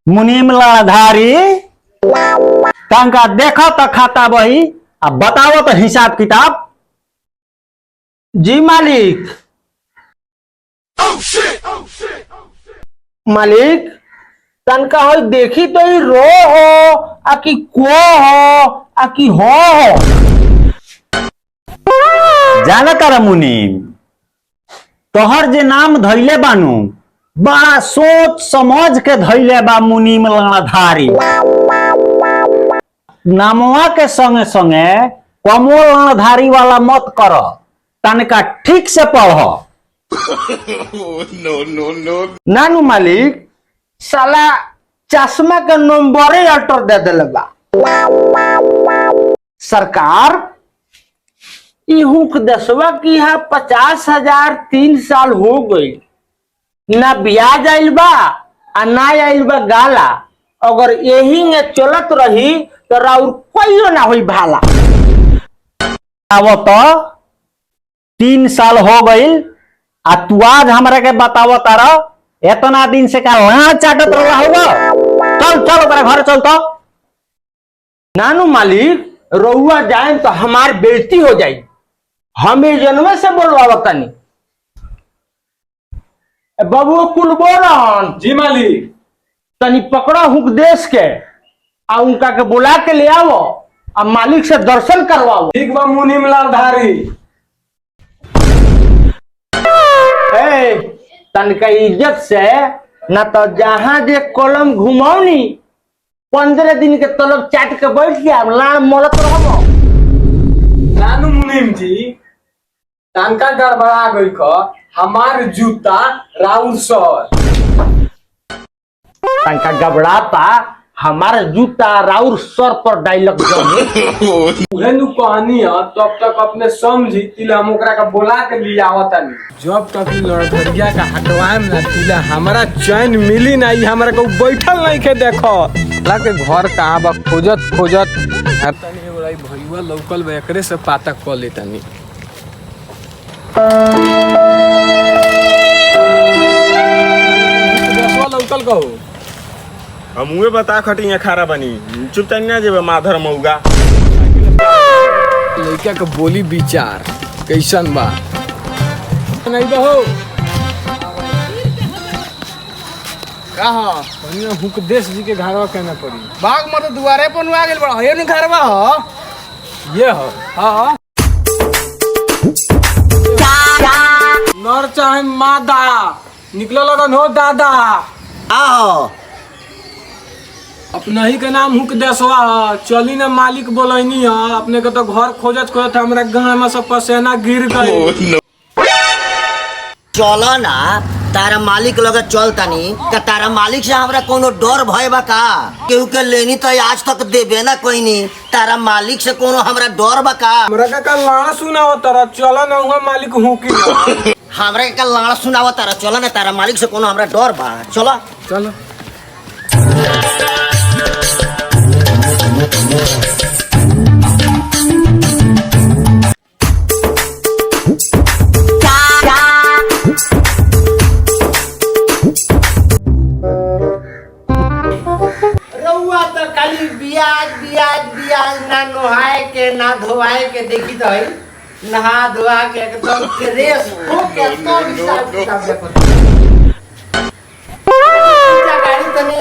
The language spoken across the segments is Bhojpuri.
मुनीम लाधारी तंका देखो तो खाता बही अब बताओ तो हिसाब किताब। जी मालिक। मालिक तनका हो देखी तो ही रो हो आकि को हो आकि हो जाना तारा मुनीम तोहर जे नाम धैले बानू बड़ा सोच समझ के धैले बा मुनीम लाधारी। नामवा के संगे संगे कमो लाधारी वाला मत कर तनका ठीक से पढ़। नानू मालिक साला चश्मा के नंबर अल्टर दे दिले बा। सरकार इहुक दसवा की है 50,000 3 साल हो गई ना ब्याज आइल बा आ ना आइल बा गाला। अगर यही में चलत रही तो राउर कोई ना हुई भाला। अब तो 3 साल हो गईल आ तू आज हमरा के बताव तारा इतना दिन से का ला चाटत रहा होगा। चल चल तेरे घर चल तो। नानू मालिक रउआ जाए तो हमार बेइज्जती हो जाई। हम ये जनवे से बोलवा तनी बाबू कुल बोलन। जी मालिक। तनी पकड़ा हुक देश के आ उनका के बुला के ले आओ आ मालिक से दर्शन करवाओ। ठीक बा मुनीम लाधारी। तनका इज्जत से न तो जहां जे कलम घुमाओनी 15 दिन के तलब चाट के बैठ गया लाड़ मोलत रहो। नानू मुनीम जी तनका गड़बड़ा गई क हमार जूता राउर सर। तनका गबड़ाता हमारे जूता राउर सर पर डायलॉग उहे नु कहानी है तब तक अपने समझी तिला हम ओकरा का बोला के लिए आवतानी। जब तक लड़धरिया का हटवाएम ना तिला हमारा चैन मिली ना। ई हमरा को बैठल नहीं के देखो ला के घर कहां बा खोजत खोजत तनी एगो भईवा लौकल बा एकरे से पाता क लेतानी। दसवा लौकल कहो हम उहे बता खटिया खारा बनी चुप तनी ना जेबे माधर मौगा। लड़का का बोली विचार कैसन बा नहीं बहो कहा हुक देश जी के घरवा कहना पड़ी। बाग मत दुआरे पर आ गेल बड़ा हे नि घरवा हो ये हो हाँ नर चाहे मादा निकल लगन हो दादा। आओ अपना ही के नाम हुक देसवा चली ना मालिक बोलैनी है अपने के तो घर खोजत खोजत हमरा गांव में सब पसेना गिर गई। चलो ना तारा मालिक लगे चल तनी का तारा मालिक से हमरा कोनो डर भय बा का केहू के लेनी तो आज तक देबे ना कोई नहीं। तारा मालिक से कोनो हमरा डर बा का हमरा का लाना सुनाओ तारा चलो ना हुआ मालिक हुकी हमरा के लाड़ सुनावा तारा चलो ना तारा मालिक से कोनो हमरा डर बा चलो चलो। रउआ तो खाली बियाज बियाज बियाज ना नहाए के ना धोआए के देखी तो है नहा धोआ के एकदम फ्रेश हो के तो हिसाब किताब देखो। गाड़ी तनी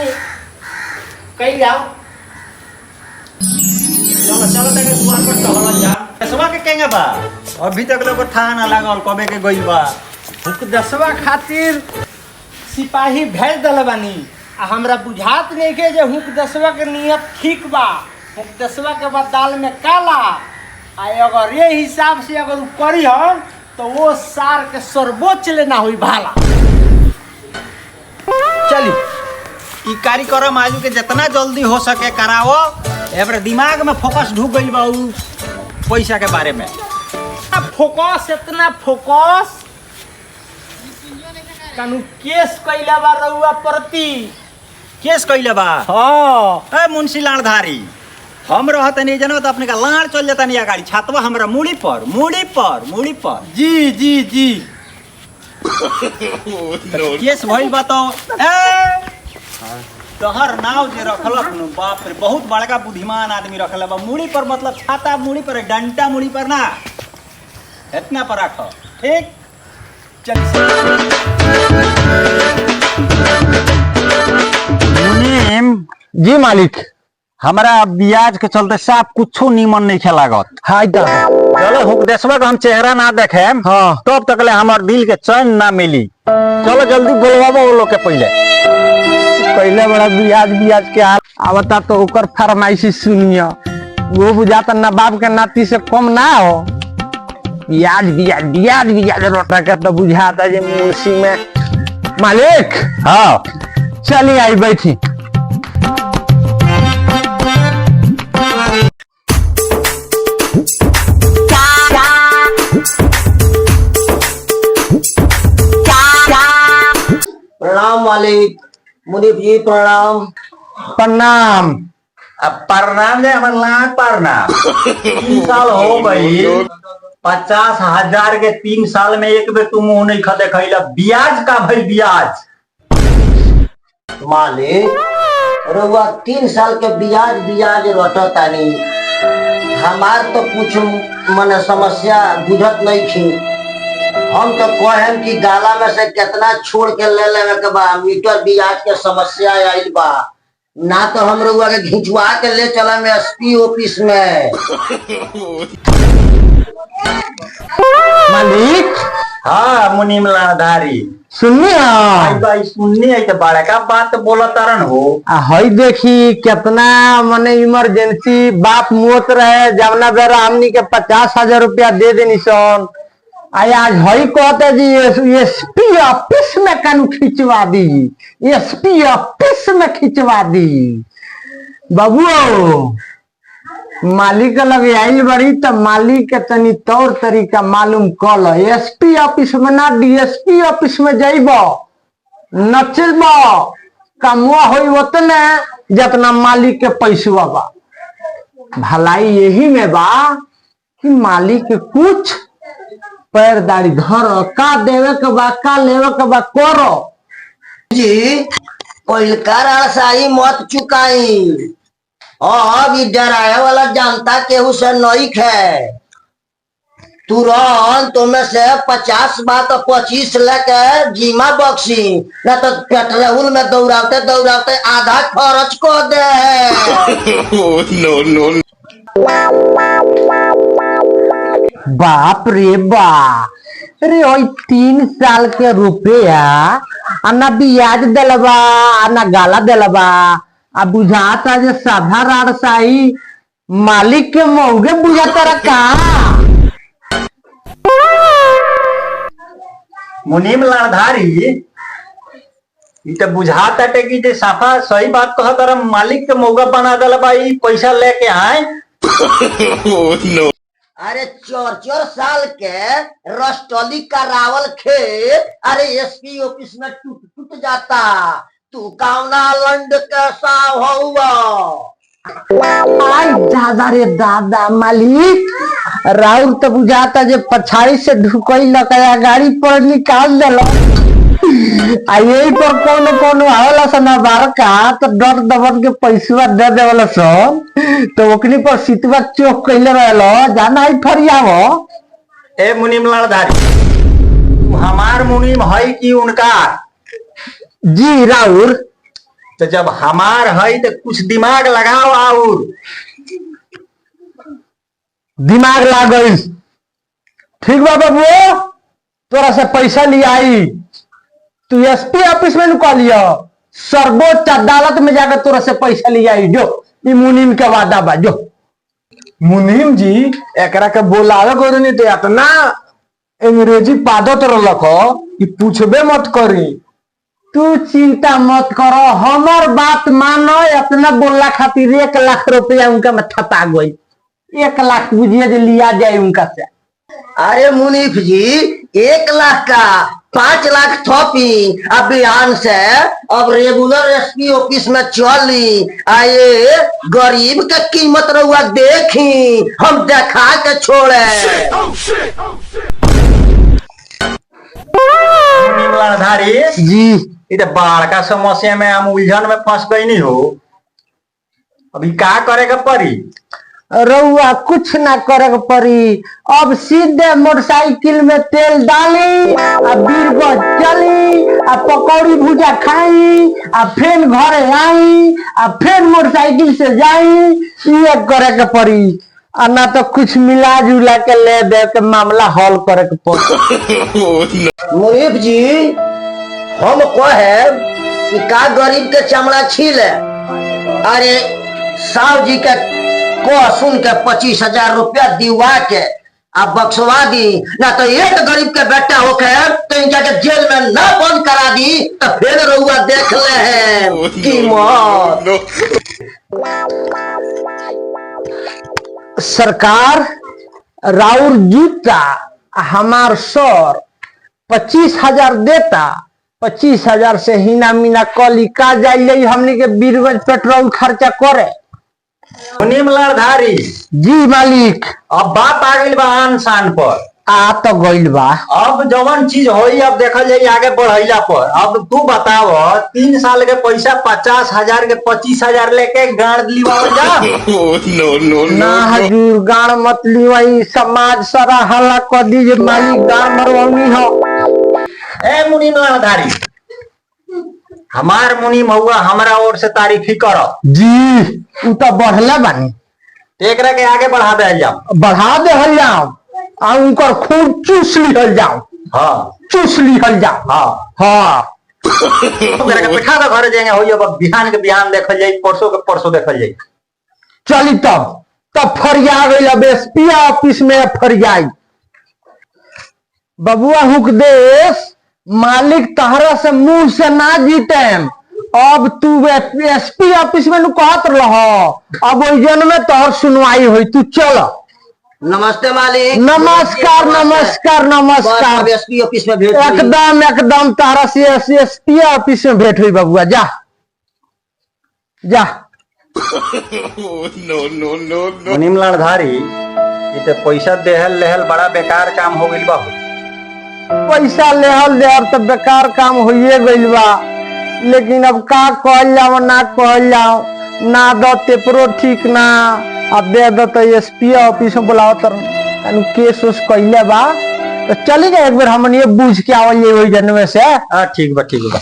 कहीं जाओ चलो चलो तने दुआर पर टहल जा। दसवा के केंगे बा अभी तक लोग था ना लागल कबे के गइल बा। हुक दसवा खातिर सिपाही भेज दल बानी आ हमरा बुझात नहीं के जे हुक दसवा के नियत ठीक बा। हुक दसवा के बाद दाल में काला आ अगर ये हिसाब से अगर उ करी हम तो वो सार के सर्वोच्च लेना हुई भाला। चली ई कार्यक्रम आजू के जितना जल्दी हो सके कराओ। एबरे दिमाग में फोकस ढुक गइल बा उ पैसा के बारे में। फोकस इतना फोकस कानू केस कैला बा रउआ प्रति केस कइले बा। हाँ ए मुंशी लाड़धारी हम रहत नहीं जानो तो अपने का लाड़ चल जाता नहीं गाड़ी छातवा हमरा मुड़ी पर मुड़ी पर मुड़ी पर। जी जी जी केस भइल बा तो ए तहर नाव जे रखलक नु बाप रे बहुत बड़का बुद्धिमान आदमी रखल बा। मुड़ी पर मतलब छाता मुड़ी पर, डंटा मुड़ी पर ना, इतना पर रखो। ठीक मुनीम जी मालिक, हमारा ब्याज के चलते साफ कुछो नीमन नहीं खेलागत। हाय दादा चलो हुकदेशवा का हम चेहरा ना देखे हाँ तब तक ले हमार दिल के चैन ना मिली। चलो जल्दी बोलवाबो वो लोग के पहले बड़ा ब्याज के हाल आवता तो ओकर फरमाइशी सुनियो। वो बुझाता ना बाप के नाती से कम ना हो। ब्याज रोटा के तो बुझाता जे मुर्सी में। मालिक हाँ चलिए आई बैठी। प्रणाम मालिक। मुनीफ जी प्रणाम। प्रणाम। अब प्रणाम दे हमारे लाख प्रणाम। 3 साल हो गई, 50,000 के 3 साल में एक बेर तुम मुंह नहीं खदे खैला। ब्याज का भाई ब्याज मालिक रउआ 3 साल के ब्याज रटतानी। हमार तो कुछ मने समस्या बुझत नहीं थी। हम तो कहें कि गाला में से कितना छोड़ के ले लेवे के बा। मीटर ब्याज के समस्या आइल बा ना, तो हम रउआ के घिंचवा के ले चला में एसपी ऑफिस में। मालिक हाँ मुनीम लाधारी सुननी भाई सुननी है तो बड़का बात बोला तरन हो। हई देखी कितना मने इमरजेंसी बाप मोत रहे जवना बेरा हमनी के 50,000 रुपया दे देनी सन। आज हई कहते जी एसपी ऑफिस में कानू खिंचवा दी, एसपी ऑफिस में खिंचवा दी। बाबू मालिक लगे आइल बड़ी तो मालिक के तनी तौर तरीका मालूम कल। एसपी ऑफिस में ना डीएसपी ऑफिस में जाइब नचब कमुआ होई उतने जितना मालिक के पैसवा बा। भलाई यही में बा कि मालिक के कुछ पैरदारी धर का देवे के बा का लेवे के बा करो। जी पहिलका रासाई मत चुकाई। अब ई डराए वाला जनता केहू से नहीं है। तुरंत तुम्हें से 50 बात 25 लेके जीमा बक्सी ना तो पेट्रोल में दौड़ाते दौड़ाते आधा खर्च को दे। नो बाप रे बा रे ओई 3 साल के रुपया ना ब्याज दिलबा ना गाला दिलबा। अब बुझाता जे साधारण साही मालिक के मौगे बुझाता रखा। मुनीम लाधारी ई तो बुझाता कि जे साफा सही बात कहत रहा मालिक के मौगा बना दिलबा ई पैसा लेके आए। नो अरे 4 साल के रस्टली का रावल खेत अरे एसपी ऑफिस में टूट जाता। तू कौना लंड कैसा हुआ? आई दादा रे दादा मालिक राउर तो बुझाता जे पछाड़ी से ढुकई लकाया गाड़ी पर निकाल देलो। यही पर कोनो आवला सना बारका तो डर दबन के पैसा दे देवला सब तो ओकनी पर सितवा चोक कइले रहलो जाना है फरियावो। ए मुनीम लालधारी तू हमार मुनीम है कि उनका? जी राउर। तो जब हमार है तो कुछ दिमाग लगाओ और दिमाग लागल। ठीक बा बाबू तोरा से पैसा लिया आई तू एसपी ऑफिस में निकाल लिया सर्वोच्च अदालत में जाकर तोरा से पैसा लिया आई जो ई मुनीम के वादा बा जो। मुनीम जी एकरा के बोलावे को नहीं तो इतना अंग्रेजी पादत रहलक कि पूछबे मत करी। तू चिंता मत करो हमार बात मानो। इतना बोलला खातिर 1 लाख रुपया उनका में थपा गई। 1 लाख बुझिए जे लिया जाए उनका से। अरे मुनीफ जी 1 लाख का 5 लाख थोपी अभियान से अब रेगुलर एसपी ऑफिस में चली। आए गरीब के कीमत रहुआ देखी हम देखा के छोड़े। जी ये तो बड़का समस्या में हम उलझन में फंस गई नहीं हो। अभी का करे के पड़ी? रउआ कुछ ना करे के पड़ी, अब सीधे मोटरसाइकिल में तेल डाली आ बीरगंज चली आ पकौड़ी भुजा खाई आ फिर घरे आई आ फिर मोटरसाइकिल से जाई, ये करे के पड़ी। आ ना तो कुछ मिला जुला के ले दे के मामला हल करे के पड़ी। मुनीफ जी, हम कहे कि का गरीब के चमड़ा छीले, अरे साहब जी के को सुन के 25,000 रुपया दिवा के आप बक्सवा दी, ना तो एक गरीब के बेटा होके तो इनका के जेल में ना बंद करा दी तो फिर रउआ देख ले हैं की मौत। सरकार राउर जूता हमार सर 25,000 देता, 25,000 से हिना मीना कली का जाइए हमने के बीरगंज पेट्रोल खर्चा करे। मुनीम लालधारी जी मालिक। अब बात आ गई बा आन शान पर। आ तो गइल बा। अब जवन चीज होई अब देखल जाई आगे बढ़ैला पर। अब तू बताव 3 साल के पैसा 50,000 के 25,000 लेके गाड़ लिवाओ जा। ना हजूर गाड़ मत लिवाई, समाज सारा हल्ला कर दीजिए मालिक, गाड़ मरवानी हो। ए मुनीम लालधारी, हमार मुनीम हुआ हमरा ओर से तारीफ ही करो जी। उ तो बढ़ले बानी, एकरा के आगे बढ़ा दे जाओ। बढ़ा दे जाओ आ उनकर खूब चूस लिहल जाओ। हाँ चूस लिहल जाओ। हाँ हाँ ओकरा के बैठा दो घर जाएंगे होई। अब बिहान के बिहान देखल जाई, परसों के परसों देखल जाई। चली तब फरिया गई। अब एसपी ऑफिस में फरियाई। बबुआ हुकदेश, मालिक तहरा से मुंह से ना जीते। अब तू एसपी ऑफिस में कहत रहो, अब ओइ जन में तोहर सुनवाई हुई। तू चल। नमस्ते मालिक। नमस्कार नमस्कार नमस्कार। एसपी ऑफिस में भेंट हुई। एकदम तारा से एसपी ऑफिस में भेंट हुई। बबुआ जा जा। मुनीम लालधारी, ये तो पैसा देहल लेहल बड़ा बेकार काम हो गइल बा। पैसा लेहल देहल तो बेकार काम होइए गइल बा, लेकिन अब का कहल जाओ ना कहल जाओ। ना दो तेपरो ठीक ना, अब दे दो तो एसपी ऑफिस में बुलाओ तर केस उस कहले बा। तो चली गए एक बार हमन ये बूझ के आवल ये जन्म से। ठीक बा ठीक बा।